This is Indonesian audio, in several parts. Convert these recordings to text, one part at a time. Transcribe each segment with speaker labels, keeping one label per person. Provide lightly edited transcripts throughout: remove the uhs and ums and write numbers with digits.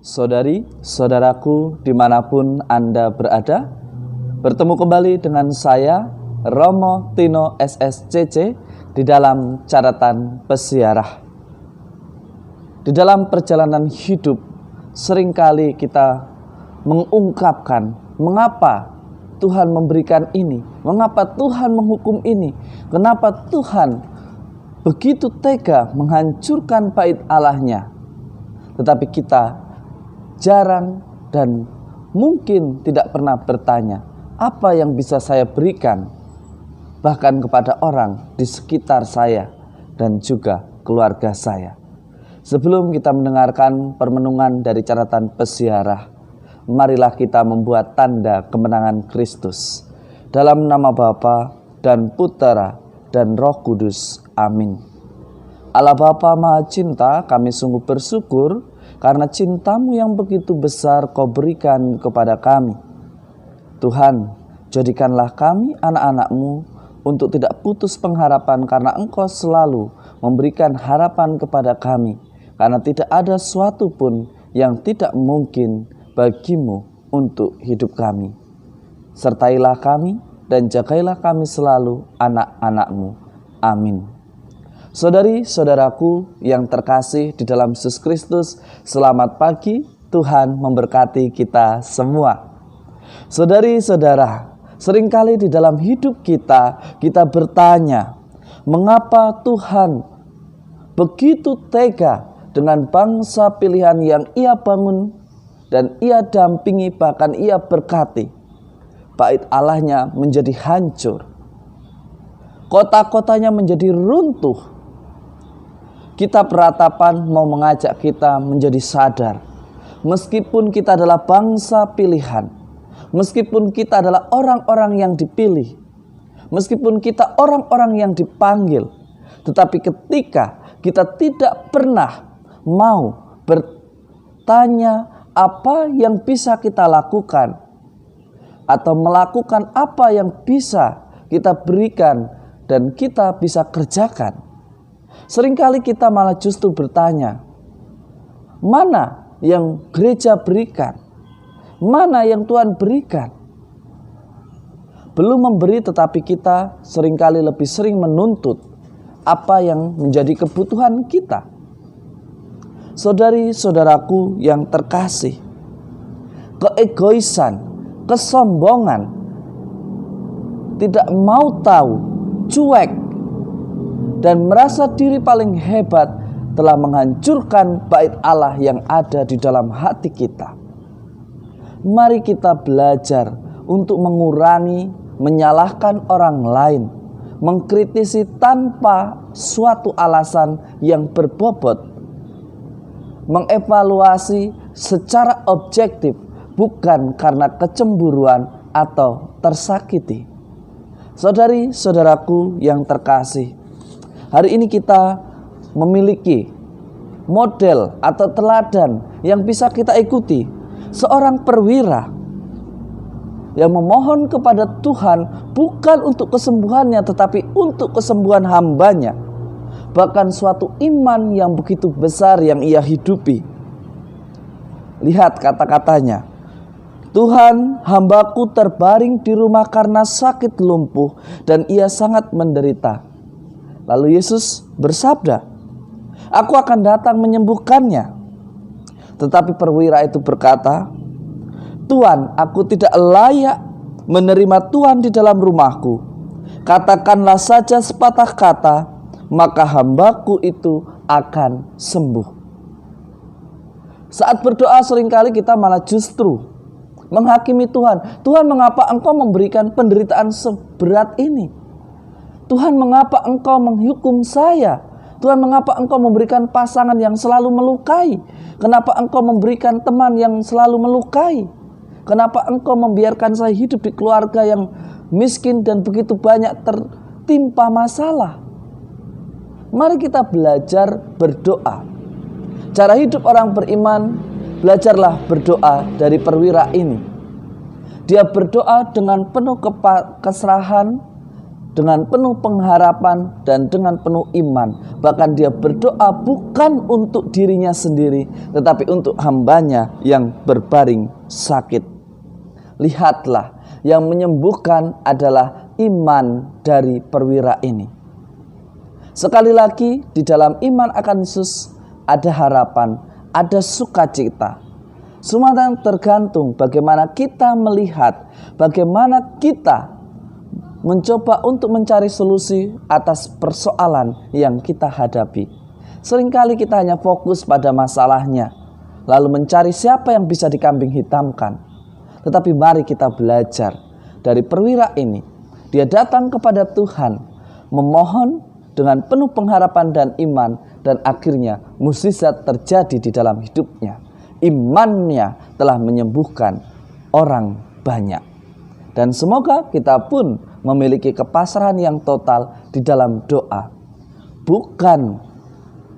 Speaker 1: Saudari-saudaraku dimanapun Anda berada, bertemu kembali dengan saya Romo Tino SSCC di dalam catatan pesiarah. Di dalam perjalanan hidup seringkali kita mengungkapkan mengapa Tuhan memberikan ini, mengapa Tuhan menghukum ini, kenapa Tuhan begitu tega menghancurkan bait Allahnya. Tetapi kita jarang dan mungkin tidak pernah bertanya, apa yang bisa saya berikan bahkan kepada orang di sekitar saya dan juga keluarga saya. Sebelum kita mendengarkan permenungan dari catatan pesiarah, marilah kita membuat tanda kemenangan Kristus. Dalam nama Bapa dan Putera dan Roh Kudus. Amin. Allah Bapa Maha Cinta, kami sungguh bersyukur karena cinta-Mu yang begitu besar Kau berikan kepada kami. Tuhan, jadikanlah kami anak-anak-Mu untuk tidak putus pengharapan, karena Engkau selalu memberikan harapan kepada kami. Karena tidak ada suatu pun yang tidak mungkin bagi-Mu untuk hidup kami. Sertailah kami dan jagailah kami selalu anak-anak-Mu. Amin. Saudari-saudaraku yang terkasih di dalam Yesus Kristus, selamat pagi, Tuhan memberkati kita semua. Saudari-saudara, seringkali di dalam hidup kita bertanya, mengapa Tuhan begitu tega dengan bangsa pilihan yang Ia bangun dan Ia dampingi, bahkan Ia berkati. Bait Allahnya menjadi hancur, kota-kotanya menjadi runtuh. Kitab Ratapan mau mengajak kita menjadi sadar, meskipun kita adalah bangsa pilihan, meskipun kita adalah orang-orang yang dipilih, meskipun kita orang-orang yang dipanggil, tetapi ketika kita tidak pernah mau bertanya apa yang bisa kita lakukan, atau melakukan apa yang bisa kita berikan dan kita bisa kerjakan, seringkali kita malah justru bertanya, mana yang gereja berikan? Mana yang Tuhan berikan? Belum memberi, tetapi kita seringkali lebih sering menuntut apa yang menjadi kebutuhan kita. Saudari-saudaraku yang terkasih, keegoisan, kesombongan, tidak mau tahu, cuek, dan merasa diri paling hebat telah menghancurkan bait Allah yang ada di dalam hati kita. Mari kita belajar untuk mengurangi menyalahkan orang lain, mengkritisi tanpa suatu alasan yang berbobot, mengevaluasi secara objektif, bukan karena kecemburuan atau tersakiti. Saudari-saudaraku yang terkasih, hari ini kita memiliki model atau teladan yang bisa kita ikuti. Seorang perwira yang memohon kepada Tuhan bukan untuk kesembuhannya, tetapi untuk kesembuhan hambanya. Bahkan suatu iman yang begitu besar yang ia hidupi. Lihat kata-katanya, Tuhan, hambaku terbaring di rumah karena sakit lumpuh dan ia sangat menderita. Lalu Yesus bersabda, aku akan datang menyembuhkannya. Tetapi perwira itu berkata, Tuhan, aku tidak layak menerima Tuhan di dalam rumahku. Katakanlah saja sepatah kata, maka hambaku itu akan sembuh. Saat berdoa seringkali kita malah justru menghakimi Tuhan. Tuhan, mengapa Engkau memberikan penderitaan seberat ini? Tuhan, mengapa Engkau menghukum saya? Tuhan, mengapa Engkau memberikan pasangan yang selalu melukai? Kenapa Engkau memberikan teman yang selalu melukai? Kenapa Engkau membiarkan saya hidup di keluarga yang miskin dan begitu banyak tertimpa masalah? Mari kita belajar berdoa. Cara hidup orang beriman, belajarlah berdoa dari perwira ini. Dia berdoa dengan penuh keserahan, dengan penuh pengharapan dan dengan penuh iman. Bahkan dia berdoa bukan untuk dirinya sendiri, tetapi untuk hambanya yang berbaring sakit. Lihatlah, yang menyembuhkan adalah iman dari perwira ini. Sekali lagi, di dalam iman akan Yesus ada harapan, ada sukacita. Semua tergantung bagaimana kita melihat, bagaimana kita mencoba untuk mencari solusi atas persoalan yang kita hadapi. Seringkali kita hanya fokus pada masalahnya, lalu mencari siapa yang bisa dikambing hitamkan. Tetapi mari kita belajar dari perwira ini. Dia datang kepada Tuhan, memohon dengan penuh pengharapan dan iman, dan akhirnya mukjizat terjadi di dalam hidupnya. Imannya telah menyembuhkan orang banyak. Dan semoga kita pun memiliki kepasrahan yang total di dalam doa. Bukan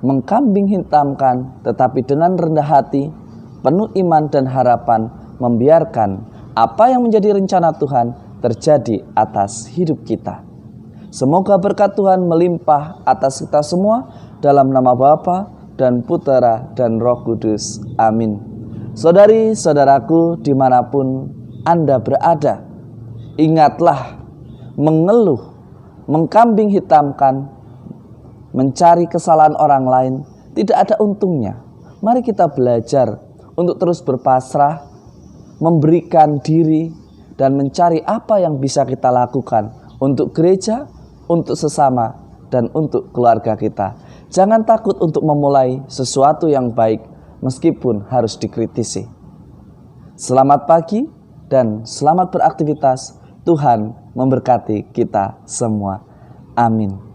Speaker 1: mengkambing hitamkan, tetapi dengan rendah hati, penuh iman dan harapan, membiarkan apa yang menjadi rencana Tuhan terjadi atas hidup kita. Semoga berkat Tuhan melimpah atas kita semua, dalam nama Bapa dan Putera dan Roh Kudus. Amin. Saudari-saudaraku dimanapun Anda berada, ingatlah, mengeluh, mengkambing hitamkan, mencari kesalahan orang lain tidak ada untungnya. Mari kita belajar untuk terus berpasrah, memberikan diri, dan mencari apa yang bisa kita lakukan untuk gereja, untuk sesama, dan untuk keluarga kita. Jangan takut untuk memulai sesuatu yang baik meskipun harus dikritisi. Selamat pagi dan selamat beraktivitas. Tuhan memberkati kita semua. Amin.